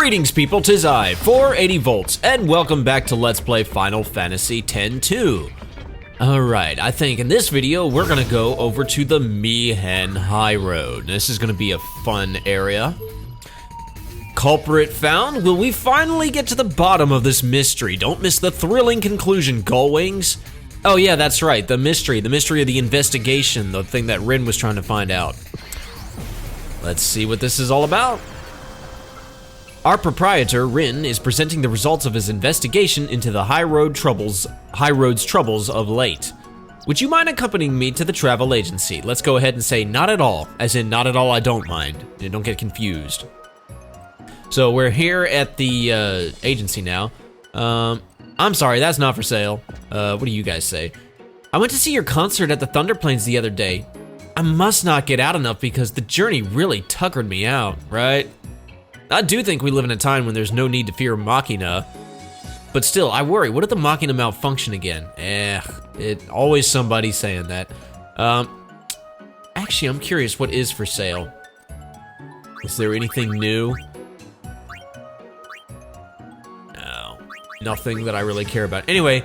Greetings people, 'tis I, 480 volts, and welcome back to Let's Play Final Fantasy X-2. Alright, I think in this video we're gonna go over to the Mi'ihen High Road. This is gonna be a fun area. Culprit found. Will we finally get to the bottom of this mystery? Don't miss the thrilling conclusion, Gullwings. Oh yeah, that's right, the mystery of the investigation, the thing that Rin was trying to find out. Let's see what this is all about. Our proprietor, Rin, is presenting the results of his investigation into the High Road's troubles of late. Would you mind accompanying me to the travel agency? Let's go ahead and say not at all, as in not at all I don't mind. Don't get confused. So we're here at the agency now. I'm sorry, that's not for sale. What do you guys say? I went to see your concert at the Thunder Plains the other day. I must not get out enough because the journey really tuckered me out, right? I do think we live in a time when there's no need to fear Machina. But still, I worry, what if the Machina malfunction again? Always somebody saying that. Actually, I'm curious what is for sale. Is there anything new? No, nothing that I really care about. Anyway,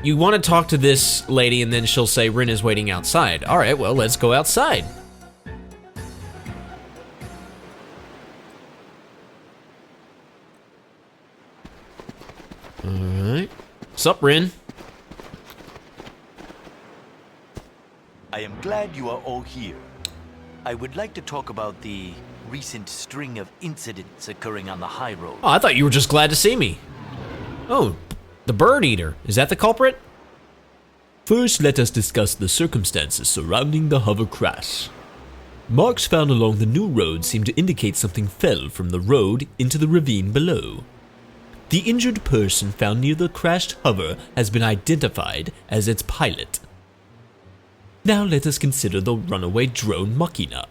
you want to talk to this lady and then she'll say Rin is waiting outside. All right, well, let's go outside. Alright. Sup, Rin? I am glad you are all here. I would like to talk about the recent string of incidents occurring on the high road. Oh, I thought you were just glad to see me. Oh, the bird eater. Is that the culprit? First, let us discuss the circumstances surrounding the hover crash. Marks found along the new road seem to indicate something fell from the road into the ravine below. The injured person found near the crashed hover has been identified as its pilot. Now let us consider the runaway drone Machina.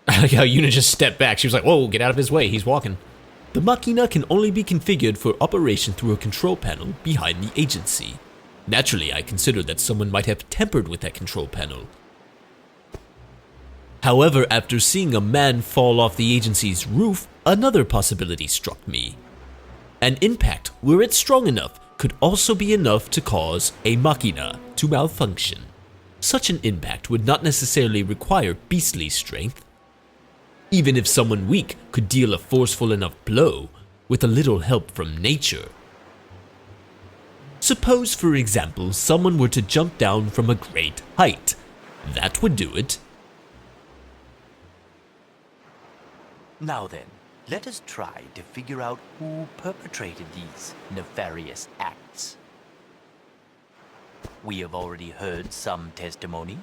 I like how Yuna just stepped back. She was like, whoa, get out of his way, he's walking. The Machina can only be configured for operation through a control panel behind the agency. Naturally, I consider that someone might have tampered with that control panel. However, after seeing a man fall off the agency's roof, another possibility struck me. An impact, were it strong enough, could also be enough to cause a Machina to malfunction. Such an impact would not necessarily require beastly strength. Even if someone weak could deal a forceful enough blow, with a little help from nature. Suppose, for example, someone were to jump down from a great height. That would do it. Now then, let us try to figure out who perpetrated these nefarious acts. We have already heard some testimony.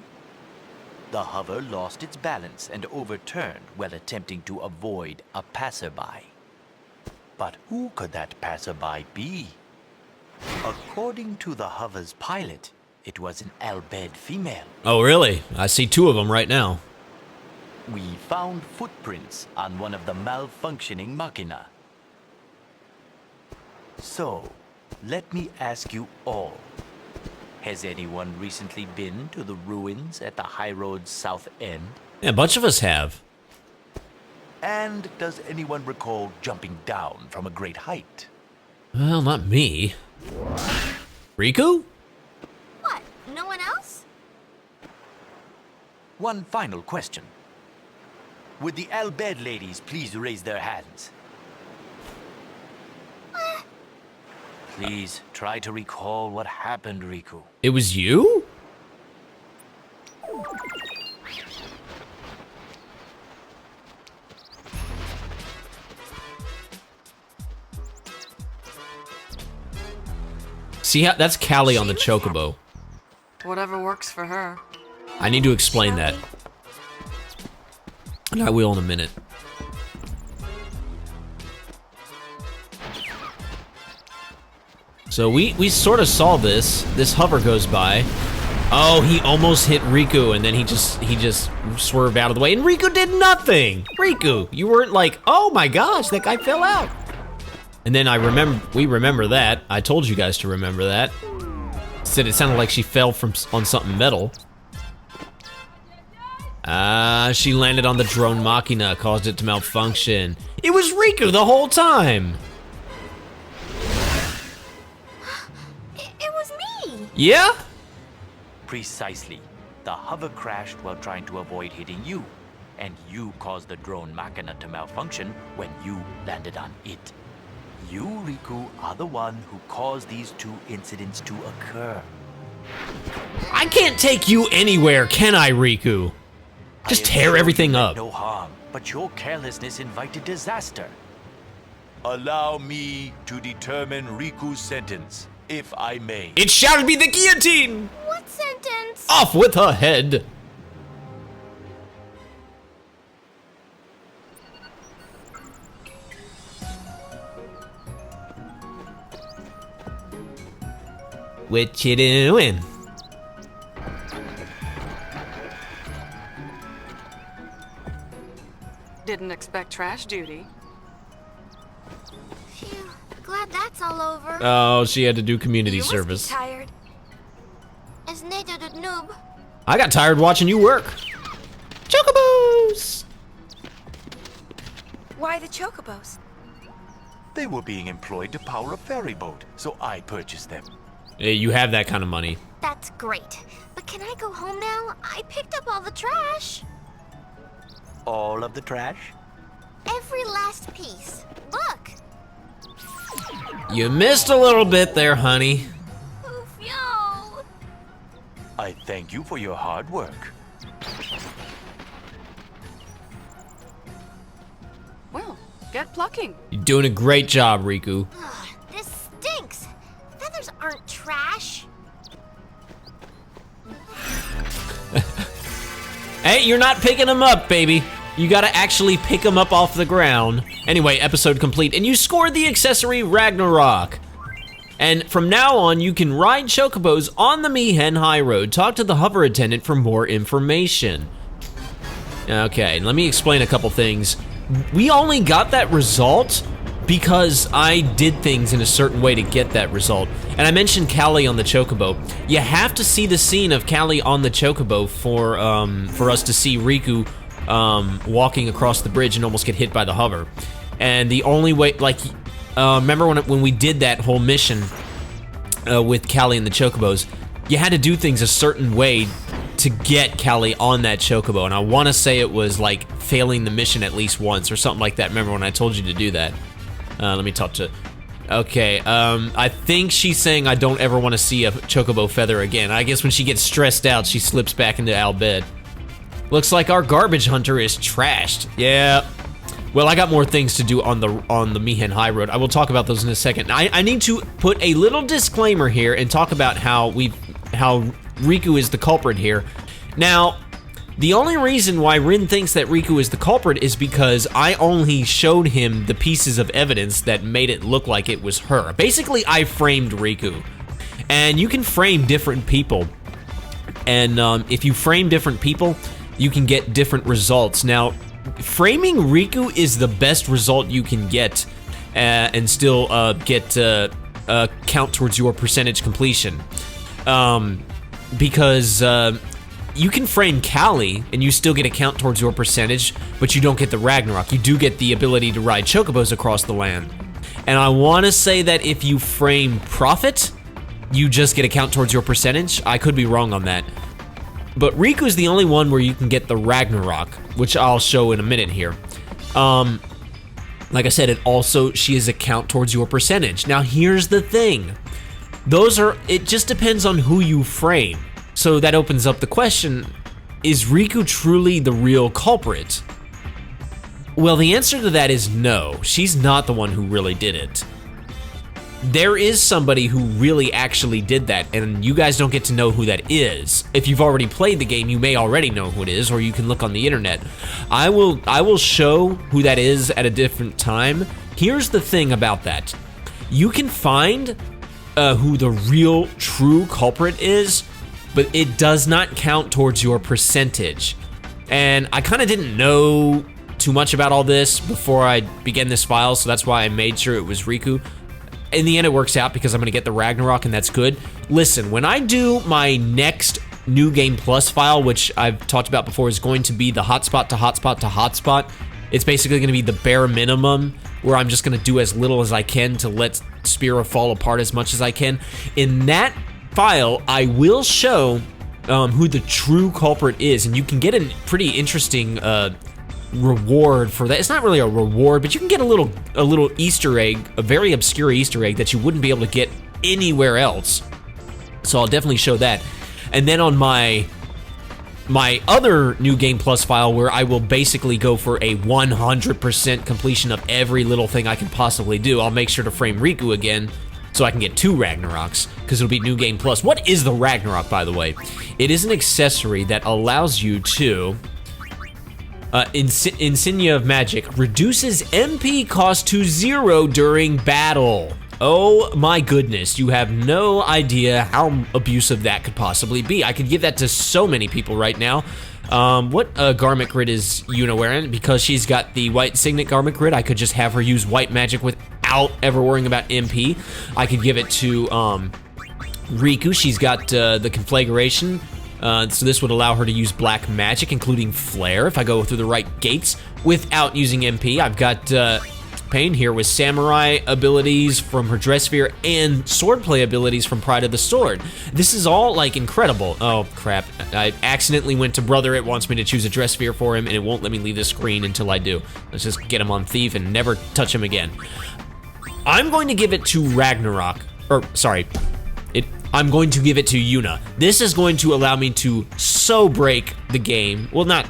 The hover lost its balance and overturned while attempting to avoid a passerby. But who could that passerby be? According to the hover's pilot, it was an Albed female. Oh really? I see two of them right now. We found footprints on one of the malfunctioning Machina. So, let me ask you all. Has anyone recently been to the ruins at the high road's south end? Yeah, a bunch of us have. And does anyone recall jumping down from a great height? Well, not me. Riku? What? No one else? One final question. Would the Albed ladies please raise their hands? Please try to recall what happened, Riku. It was you? See how that's Callie on the chocobo. Whatever works for her. I need to explain that. And I will in a minute. So we sort of saw this. This hover goes by. Oh, he almost hit Riku, and then he just swerved out of the way, and Riku did nothing. Riku, you weren't like, oh my gosh, that guy fell out. And then we remember that. I told you guys to remember that. Said it sounded like she fell on something metal. She landed on the drone machina, caused it to malfunction. It was Riku the whole time. It was me. Yeah? Precisely. The hover crashed while trying to avoid hitting you, and you caused the drone machina to malfunction when you landed on it. You, Riku, are the one who caused these two incidents to occur. I can't take you anywhere, can I, Riku? Just I am tear sure everything you meant up. No harm, but your carelessness invited disaster. Allow me to determine Riku's sentence, if I may. It shall be the guillotine! What sentence? Off with her head! What you doing? Didn't expect trash duty. Phew, glad that's all over. Oh, she had to do community You must be service. tired. As Nato the noob. I got tired watching you work. Chocobos! Why the chocobos? They were being employed to power a ferry boat, so I purchased them. Hey, you have that kind of money. That's great. But can I go home now? I picked up all the trash. All of the trash? Every last piece. Look. You missed a little bit there, honey. Oof, yo. I thank you for your hard work. Well, get plucking. You're doing a great job, Riku. Ugh, this stinks. Feathers aren't trash. Hey, you're not picking them up, baby. You gotta actually pick them up off the ground. Anyway, episode complete, and you scored the accessory Ragnarok. And from now on, you can ride chocobos on the Mihen High Road. Talk to the hover attendant for more information. Okay, let me explain a couple things. We only got that result because I did things in a certain way to get that result. And I mentioned Callie on the chocobo. You have to see the scene of Callie on the chocobo for us to see Riku walking across the bridge and almost get hit by the hover. And the only way, like, remember when we did that whole mission with Callie and the chocobos, you had to do things a certain way to get Callie on that chocobo. And I want to say it was like failing the mission at least once or something like that. Remember when I told you to do that? Let me talk to... Okay, I think she's saying I don't ever want to see a chocobo feather again. I guess when she gets stressed out, she slips back into Al bed. Looks like our garbage hunter is trashed. Yeah. Well, I got more things to do on the Mihen High Road. I will talk about those in a second. I need to put a little disclaimer here and talk about how Riku is the culprit here. Now, the only reason why Rin thinks that Riku is the culprit is because I only showed him the pieces of evidence that made it look like it was her. Basically, I framed Riku. And you can frame different people. And if you frame different people, you can get different results. Now, framing Riku is the best result you can get and still get count towards your percentage completion. Because you can frame Callie and you still get a count towards your percentage, but you don't get the Ragnarok. You do get the ability to ride chocobos across the land. And I want to say that if you frame Prophet, you just get a count towards your percentage. I could be wrong on that. But Riku's the only one where you can get the Ragnarok, which I'll show in a minute here. Like I said, she is a count towards your percentage. Now here's the thing. It just depends on who you frame. So that opens up the question, is Riku truly the real culprit? Well, the answer to that is no. She's not the one who really did it. There is somebody who really actually did that, and you guys don't get to know who that is. If you've already played the game, you may already know who it is, or you can look on the internet. I will show who that is at a different time. Here's the thing about that. You can find who the real true culprit is, but it does not count towards your percentage. And I kind of didn't know too much about all this before I began this file, so that's why I made sure it was Riku. In the end, it works out because I'm gonna get the Ragnarok, and that's good. Listen, when I do my next New Game Plus file, which I've talked about before, is going to be the hotspot to hotspot to hotspot. It's basically going to be the bare minimum, where I'm just going to do as little as I can to let Spira fall apart as much as I can. In that file, I will show who the true culprit is, and you can get a pretty interesting reward for that. It's not really a reward, but you can get a little Easter egg, a very obscure Easter egg that you wouldn't be able to get anywhere else. So I'll definitely show that. And then on my other New Game Plus file, where I will basically go for a 100% completion of every little thing I can possibly do, I'll make sure to frame Riku again so I can get 2 Ragnaroks, because it'll be New Game Plus. What is the Ragnarok, by the way? It is an accessory that allows you to Insignia of Magic reduces MP cost to 0 during battle. Oh my goodness, you have no idea how abusive that could possibly be. I could give that to so many people right now. What garment grid is Yuna wearing? Because she's got the white signet garment grid, I could just have her use white magic without ever worrying about MP. I could give it to Riku. She's got the conflagration. So this would allow her to use black magic, including flare, if I go through the right gates, without using MP. I've got Pain here with samurai abilities from her dress sphere and swordplay abilities from Pride of the Sword. This is all, like, incredible. Oh, crap. I accidentally went to Brother. It wants me to choose a dress sphere for him, and it won't let me leave the screen until I do. Let's just get him on Thief and never touch him again. I'm going to give it to Ragnarok. Or, sorry. I'm going to give it to Yuna. This is going to allow me to so break the game. Well, not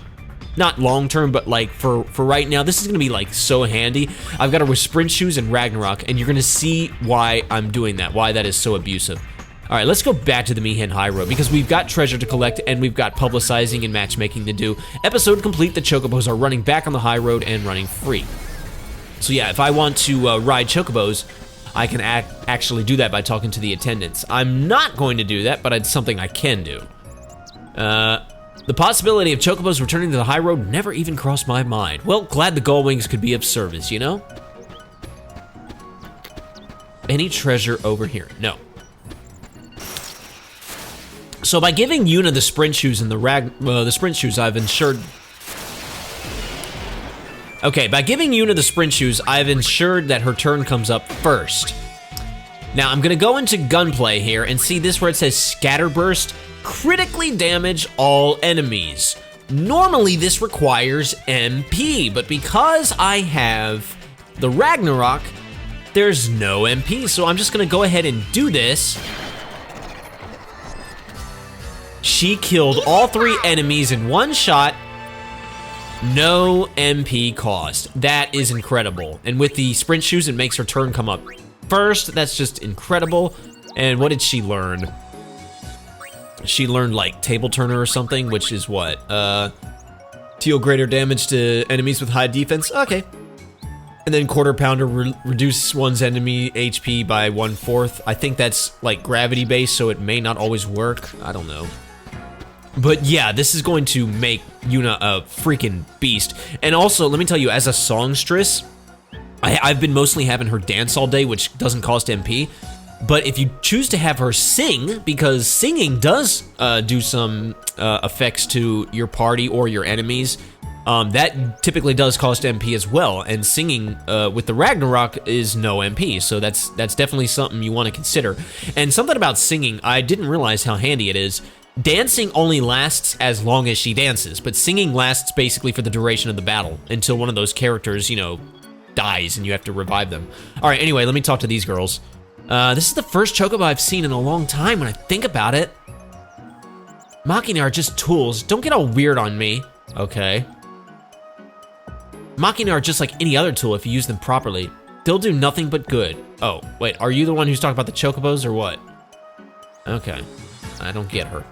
long term, but like for right now, this is gonna be like so handy. I've got her with sprint shoes and Ragnarok, and you're gonna see why I'm doing that, why that is so abusive. All right, let's go back to the Mi'ihen High Road, because we've got treasure to collect and we've got publicizing and matchmaking to do. Episode complete, the Chocobos are running back on the High Road and running free. So yeah, if I want to ride Chocobos, I can actually do that by talking to the attendants. I'm not going to do that, but it's something I can do. The possibility of Chocobos returning to the High Road never even crossed my mind. Well, glad the Gullwings could be of service, you know? Any treasure over here? No. So by giving Yuna the sprint shoes and the sprint shoes, I've ensured... Okay, by giving Yuna the sprint shoes, I've ensured that her turn comes up first. Now, I'm gonna go into gunplay here and see this where it says Scatterburst. Critically damage all enemies. Normally this requires MP, but because I have the Ragnarok, there's no MP, so I'm just gonna go ahead and do this. She killed all 3 enemies in one shot. No MP cost. That is incredible. And with the sprint shoes, it makes her turn come up first. That's just incredible. And what did she learn? She learned like Table Turner or something, which is what? Deal greater damage to enemies with high defense? Okay. And then Quarter Pounder reduce one's enemy HP by 1/4. I think that's like gravity based, so it may not always work. I don't know. But yeah, this is going to make Yuna a freaking beast. And also, let me tell you, as a songstress, I've been mostly having her dance all day, which doesn't cost MP. But if you choose to have her sing, because singing does do some effects to your party or your enemies, that typically does cost MP as well. And singing with the Ragnarok is no MP, so that's definitely something you want to consider. And something about singing, I didn't realize how handy it is. Dancing only lasts as long as she dances, but singing lasts basically for the duration of the battle until one of those characters, you know, dies and you have to revive them. All right, anyway, let me talk to these girls. This is the first Chocobo I've seen in a long time when I think about it. Machina are just tools. Don't get all weird on me. Okay. Machina are just like any other tool if you use them properly. They'll do nothing but good. Oh, wait, are you the one who's talking about the Chocobos or what? Okay, I don't get her.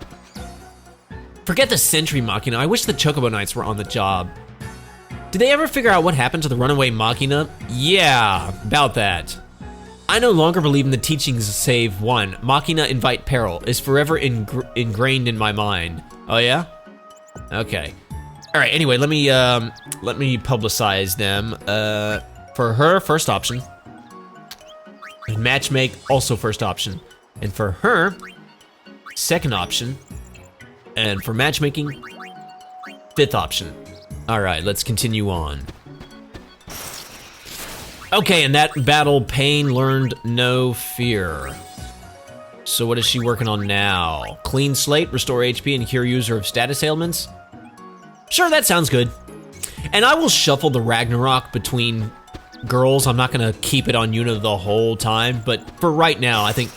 Forget the Sentry Machina. I wish the Chocobo Knights were on the job. Did they ever figure out what happened to the runaway Machina? Yeah, about that. I no longer believe in the teachings save one. Machina invite peril is forever ingrained in my mind. Oh yeah? Okay. All right, anyway, let me publicize them. For her, first option. And matchmake, also first option. And for her, second option. And for matchmaking, 5th option. All right, let's continue on. Okay, in that battle, Pain learned no fear. So what is she working on now? Clean slate, restore HP, and cure user of status ailments? Sure, that sounds good. And I will shuffle the Ragnarok between girls. I'm not gonna keep it on Yuna the whole time, but for right now, I think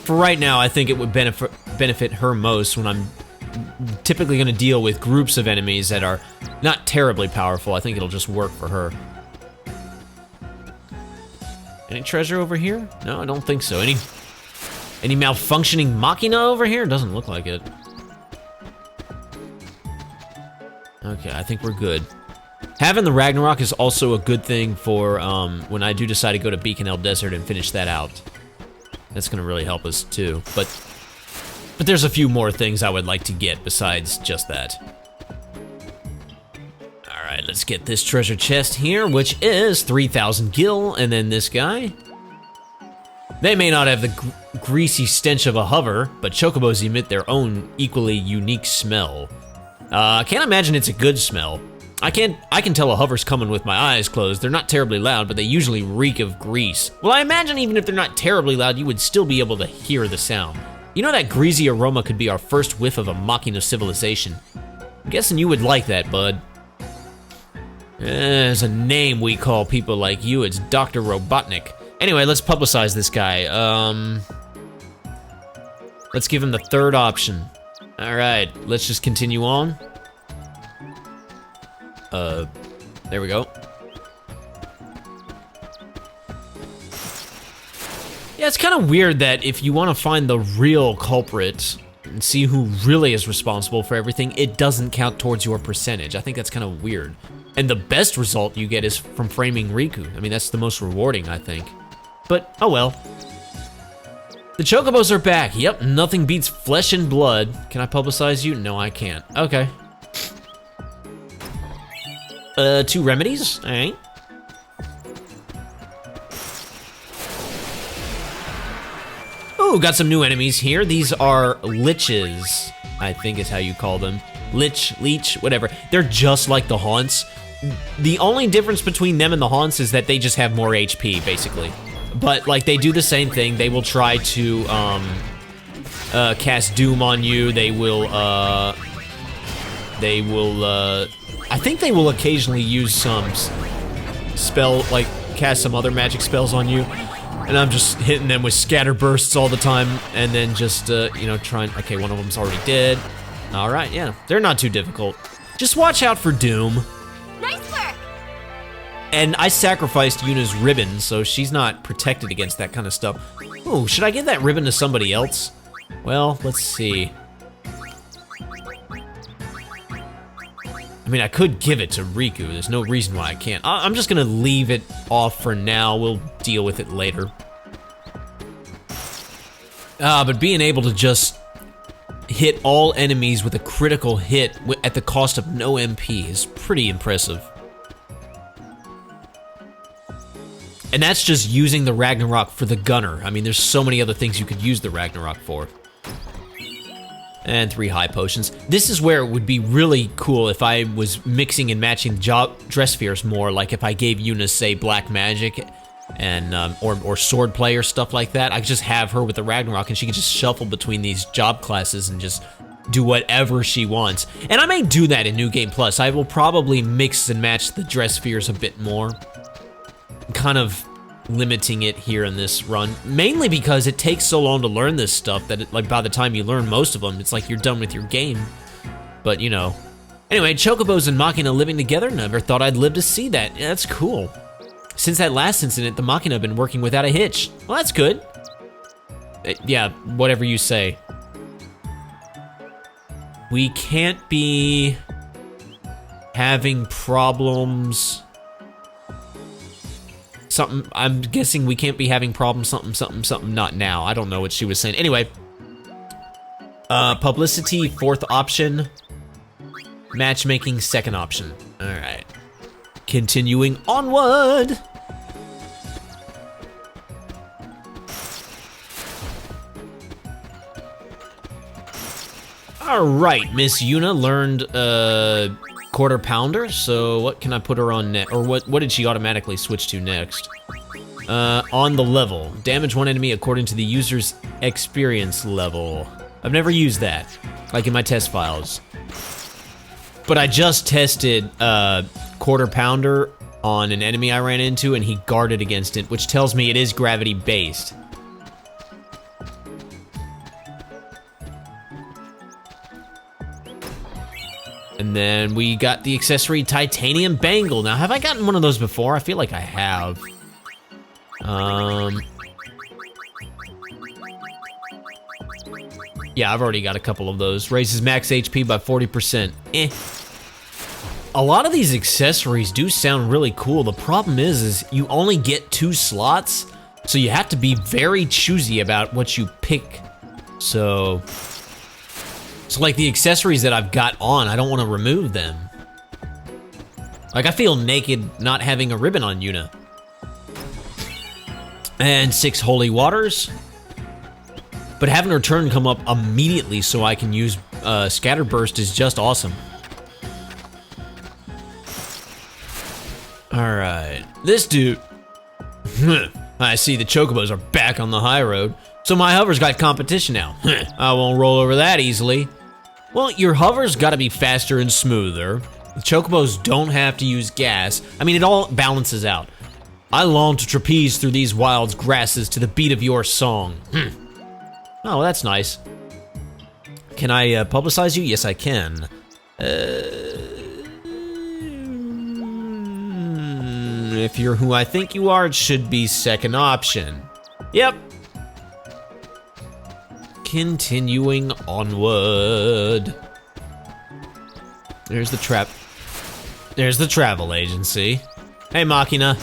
it would benefit her most when I'm typically gonna deal with groups of enemies that are not terribly powerful. I think it'll just work for her. Any treasure over here? No, I don't think so. Any malfunctioning Machina over here? Doesn't look like it. Okay, I think we're good. Having the Ragnarok is also a good thing for when I do decide to go to Beacon El Desert and finish that out. That's gonna really help us too. But there's a few more things I would like to get besides just that. All right, let's get this treasure chest here, which is 3,000 gil, and then this guy. They may not have the greasy stench of a hover, but chocobos emit their own equally unique smell. I can't imagine it's a good smell. I can tell a hover's coming with my eyes closed. They're not terribly loud, but they usually reek of grease. Well, I imagine even if they're not terribly loud, you would still be able to hear the sound. You know that greasy aroma could be our first whiff of a Machina civilization. I'm guessing you would like that, bud. There's a name we call people like you. It's Dr. Robotnik. Anyway, let's publicize this guy. Let's give him the 3rd option. All right, let's just continue on. There we go. Yeah, it's kind of weird that if you want to find the real culprit and see who really is responsible for everything, it doesn't count towards your percentage. I think that's kind of weird. And the best result you get is from framing Riku. I mean, that's the most rewarding, I think. But, oh well. The chocobos are back. Yep, nothing beats flesh and blood. Can I publicize you? No, I can't. Okay. 2 remedies, all right. Ooh, got some new enemies here. These are liches, I think is how you call them. Leech, whatever. They're just like the haunts. The only difference between them and the haunts is that they just have more HP, basically. But, like, they do the same thing. They will try to, cast Doom on you. They will, I think they will occasionally use some cast some other magic spells on you. And I'm just hitting them with scatter bursts all the time, and then just, you know, trying, okay, one of them's already dead. All right, yeah, they're not too difficult. Just watch out for Doom. Nice work! And I sacrificed Yuna's ribbon, so she's not protected against that kind of stuff. Ooh, should I give that ribbon to somebody else? Well, let's see. I mean, I could give it to Riku. There's no reason why I can't. I'm just gonna leave it off for now. We'll deal with it later. But being able to just hit all enemies with a critical hit at the cost of no MP is pretty impressive. And that's just using the Ragnarok for the gunner. I mean, there's so many other things you could use the Ragnarok for. And 3 high potions. This is where it would be really cool if I was mixing and matching dress spheres more, like if I gave Yuna, say, black magic and or sword play or stuff like that. I could just have her with the Ragnarok and she could just shuffle between these job classes and just do whatever she wants. And I may do that in New Game Plus. I will probably mix and match the dress spheres a bit more. Kind of limiting it here in this run, mainly because it takes so long to learn this stuff that like by the time you learn most of them, it's like you're done with your game. But you know. Anyway, chocobos and Machina living together, never thought I'd live to see that. Yeah, that's cool. Since that last incident, the Machina have been working without a hitch. Well, that's good. Yeah, whatever you say. We can't be having problems. Something, I'm guessing we can't be having problems, something, not now. I don't know what she was saying. Anyway, publicity, 4th option. Matchmaking, 2nd option. All right. Continuing onward. All right, Miss Yuna learned quarter pounder. So what can I put her on next? Or what did she automatically switch to next? On the level, damage one enemy according to the user's experience level. I've never used that, like in my test files. But I just tested quarter pounder on an enemy I ran into, and he guarded against it, which tells me it is gravity based. And then we got the accessory titanium bangle. Now, have I gotten one of those before? I feel like I have. Yeah, I've already got a couple of those. Raises max HP by 40%. A lot of these accessories do sound really cool. The problem is you only get 2 slots, so you have to be very choosy about what you pick. So like the accessories that I've got on, I don't want to remove them. Like, I feel naked not having a ribbon on Yuna. And 6 holy waters. But having her turn come up immediately so I can use scatter burst is just awesome. All right, this dude. I see the chocobos are back on the high road, so my hover's got competition now. I won't roll over that easily. Well, your hover's gotta be faster and smoother. The chocobos don't have to use gas. I mean, it all balances out. I long to trapeze through these wild grasses to the beat of your song. Oh, well, that's nice. Can I publicize you? Yes, I can. If you're who I think you are, it should be second option. Yep. Continuing onward. There's the trap. There's the travel agency. Hey, Machina.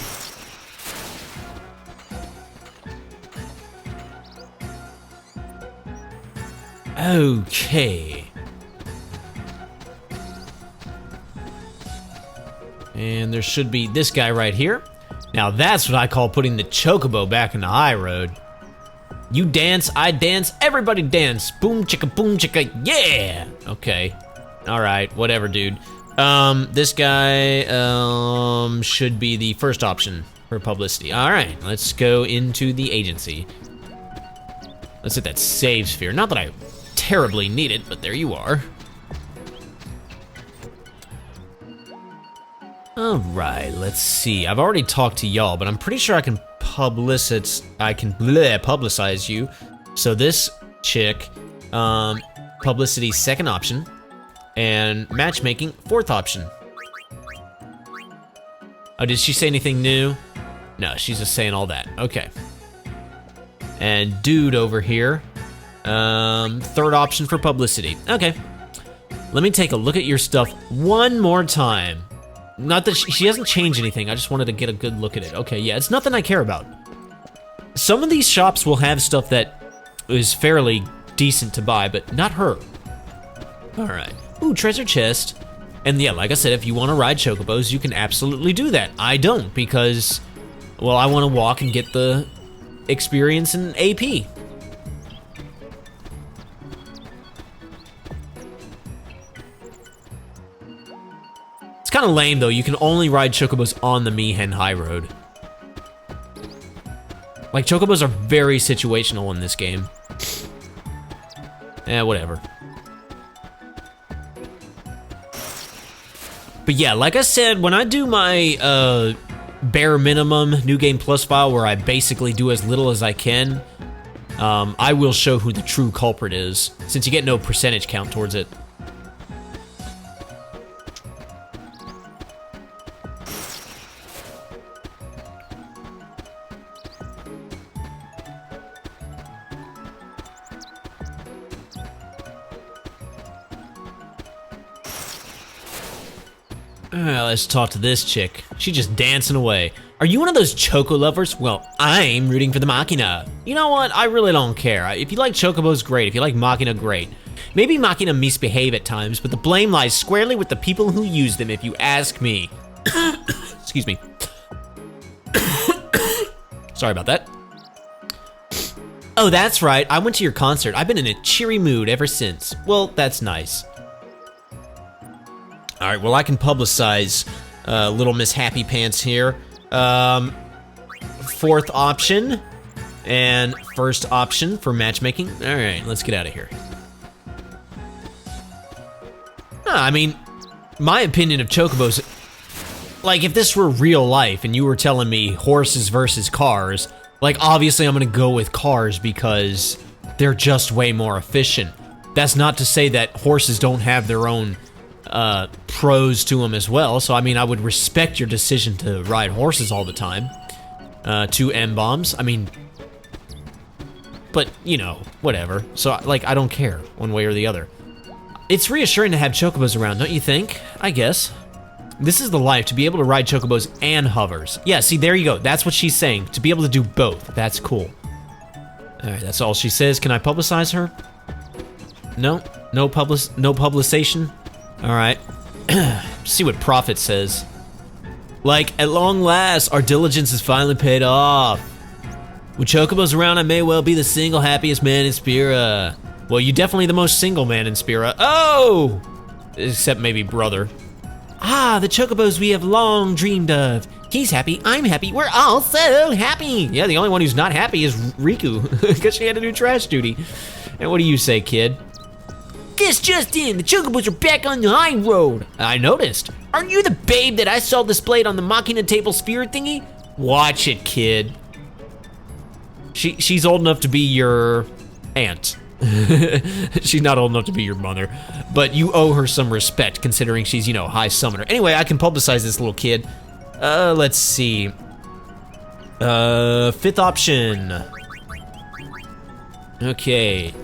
Okay. And there should be this guy right here. Now that's what I call putting the chocobo back in the high road. You dance, I dance, everybody dance. Boom chicka, yeah! Okay. Alright, whatever, dude. This guy, should be the first option for publicity. Alright, let's go into the agency. Let's hit that save sphere. Not that I terribly need it, but there you are. All right, let's see. I've already talked to y'all, but I'm pretty sure I can publicize you. So this chick, publicity second option, and matchmaking fourth option. Oh, did she say anything new? No, she's just saying all that. Okay. And dude over here, third option for publicity. Okay. Let me take a look at your stuff one more time. Not that she hasn't changed anything, I just wanted to get a good look at it. Okay, yeah, it's nothing I care about. Some of these shops will have stuff that is fairly decent to buy, but not her. All right. Ooh, treasure chest. And yeah, like I said, if you want to ride chocobos, you can absolutely do that. I don't, because, well, I want to walk and get the experience in AP. It's kind of lame, though. You can only ride chocobos on the Mihen High Road. Like, chocobos are very situational in this game. Whatever. But yeah, like I said, when I do my bare minimum New Game Plus file, where I basically do as little as I can, I will show who the true culprit is, since you get no percentage count towards it. Let's talk to this chick. She's just dancing away. Are you one of those choco lovers? Well, I'm rooting for the Machina. You know what? I really don't care. If you like chocobos, great. If you like Machina, great. Maybe Machina misbehave at times, but the blame lies squarely with the people who use them, if you ask me. Excuse me. Sorry about that. Oh, that's right. I went to your concert. I've been in a cheery mood ever since. Well, that's nice. All right, well, I can publicize Little Miss Happy Pants here. Fourth option and first option for matchmaking. All right, let's get out of here. I mean, my opinion of chocobos, like if this were real life and you were telling me horses versus cars, like obviously I'm gonna go with cars because they're just way more efficient. That's not to say that horses don't have their own pros to them as well. So I mean, I would respect your decision to ride horses all the time. 2 M-bombs, I mean, but you know, whatever. So like, I don't care one way or the other. It's reassuring to have chocobos around, don't you think? I guess. This is the life, to be able to ride chocobos and hovers. Yeah, see, there you go. That's what she's saying. To be able to do both. That's cool. All right, that's all she says. Can I publicize her? No? No publication? All right. See what Prophet says. Like, at long last, our diligence has finally paid off. With chocobos around, I may well be the single happiest man in Spira. Well, you're definitely the most single man in Spira. Oh! Except maybe brother. Ah, the chocobos we have long dreamed of. He's happy, I'm happy, we're all so happy. Yeah, the only one who's not happy is Riku, because she had to do trash duty. And what do you say, kid? Guess just in, the chocobos are back on the high road. I noticed. Aren't you the babe that I saw displayed on the Machina table sphere thingy? Watch it, kid. She's old enough to be your aunt. She's not old enough to be your mother, but you owe her some respect considering she's, you know, high summoner. Anyway, I can publicize this little kid. Let's see. Fifth option. Okay.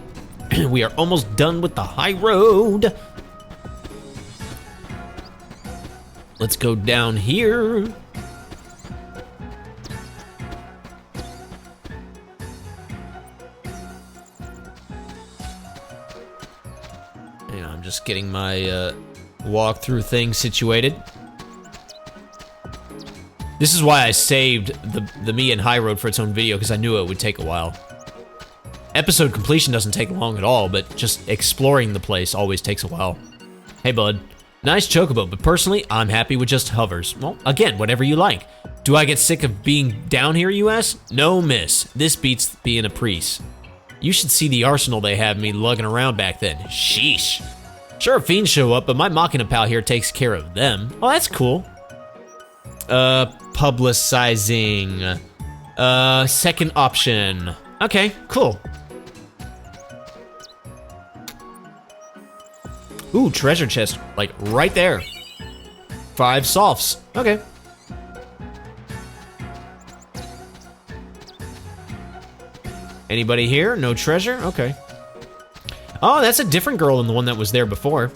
We are almost done with the high road. Let's go down here. I'm just getting my walkthrough thing situated. This is why I saved the me and high road for its own video, because I knew it would take a while. Episode completion doesn't take long at all, but just exploring the place always takes a while. Hey bud, nice chocobo, but personally, I'm happy with just hovers. Well, again, whatever you like. Do I get sick of being down here, you ask? No, miss. This beats being a priest. You should see the arsenal they had me lugging around back then. Sheesh. Sure, fiends show up, but my Machina pal here takes care of them. Oh, that's cool. Publicizing. Second option. Okay, cool. Ooh, treasure chest, like right there. 5 softs, okay. Anybody here? No treasure? Okay. Oh, that's a different girl than the one that was there before.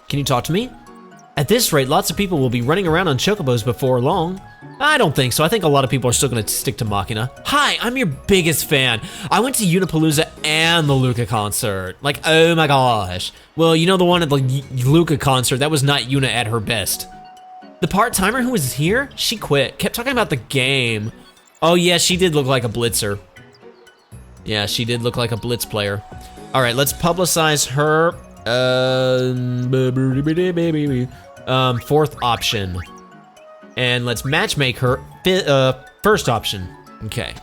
Can you talk to me? At this rate, lots of people will be running around on chocobos before long. I don't think so. I think a lot of people are still gonna stick to Machina. Hi, I'm your biggest fan. I went to Unipalooza and the Luca concert. Like, oh my gosh. Well, you know the one at the Luca concert, that was not Yuna at her best. The part-timer who was here, she quit. Kept talking about the game. Oh yeah, she did look like a blitzer. Yeah, she did look like a blitz player. All right, let's publicize her. Fourth option. And let's matchmake her first option. Okay.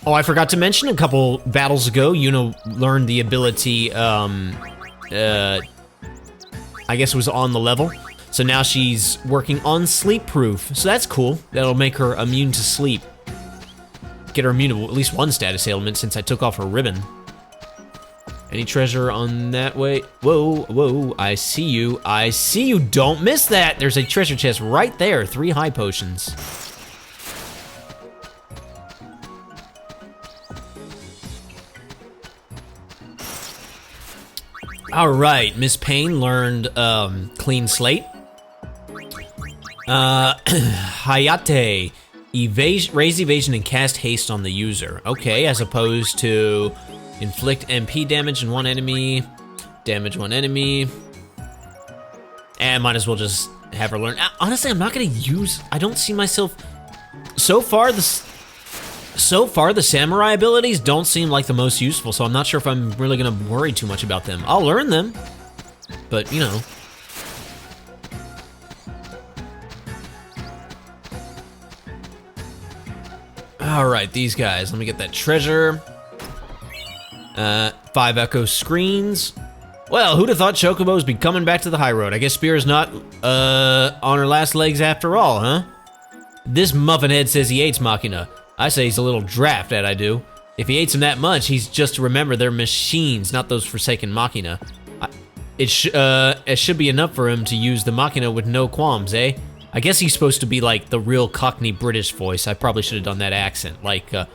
Oh, I forgot to mention a couple battles ago, Yuna learned the ability, I guess it was on the level. So now she's working on sleep proof. So that's cool. That'll make her immune to sleep. Get her immune to at least one status ailment since I took off her ribbon. Any treasure on that way? Whoa, whoa, I see you. I see you, don't miss that. There's a treasure chest right there, 3 high potions. All right, Miss Payne learned clean slate. Hayate, raise evasion and cast haste on the user. Okay, as opposed to inflict MP damage on one enemy, damage one enemy. And might as well just have her learn. Honestly, I'm not gonna use, I don't see myself, so far So far, the samurai abilities don't seem like the most useful, so I'm not sure if I'm really gonna worry too much about them. I'll learn them, but you know. All right, these guys, let me get that treasure. 5 echo screens. Well, who'd have thought Chocobo's be coming back to the high road? I guess Spear's not, on her last legs after all, huh? This muffinhead says he hates Machina. I say he's a little draft, that I do. If he hates them that much, he's just to remember they're machines, not those forsaken Machina. It should be enough for him to use the Machina with no qualms, eh? I guess he's supposed to be like the real Cockney British voice. I probably should have done that accent. Like, up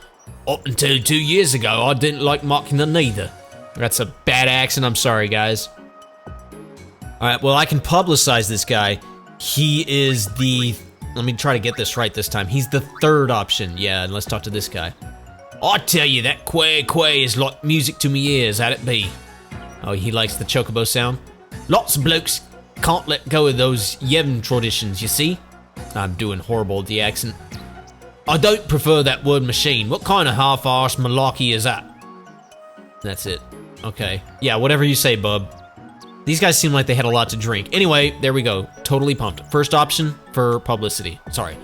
until 2 years ago, I didn't like Machina neither. That's a bad accent, I'm sorry, guys. Alright, well, I can publicize this guy. He is the... Let me try to get this right this time. He's the 3rd option. Yeah, and let's talk to this guy. I tell you, that quay is like music to me ears, how'd it be? Oh, he likes the Chocobo sound? Lots of blokes can't let go of those Yevon traditions, you see? I'm doing horrible with the accent. I don't prefer that word machine. What kind of half-arsed malarkey is that? That's it. Okay. Yeah, whatever you say, bub. These guys seem like they had a lot to drink. Anyway, there we go. Totally pumped. First option for publicity. Sorry.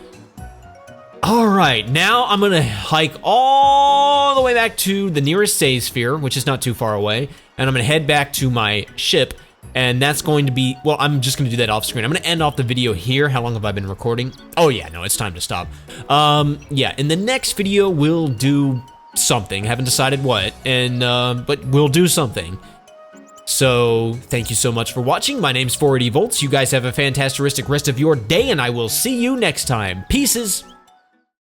All right, now I'm gonna hike all the way back to the nearest save sphere, which is not too far away, and I'm gonna head back to my ship, and that's going to be, well, I'm just gonna do that off screen. I'm gonna end off the video here. How long have I been recording? Oh yeah, no, it's time to stop. Yeah, in the next video, we'll do something. Haven't decided what, and, but we'll do something. So, thank you so much for watching. My name's 480 Volts. You guys have a fantastic rest of your day, and I will see you next time. Pieces!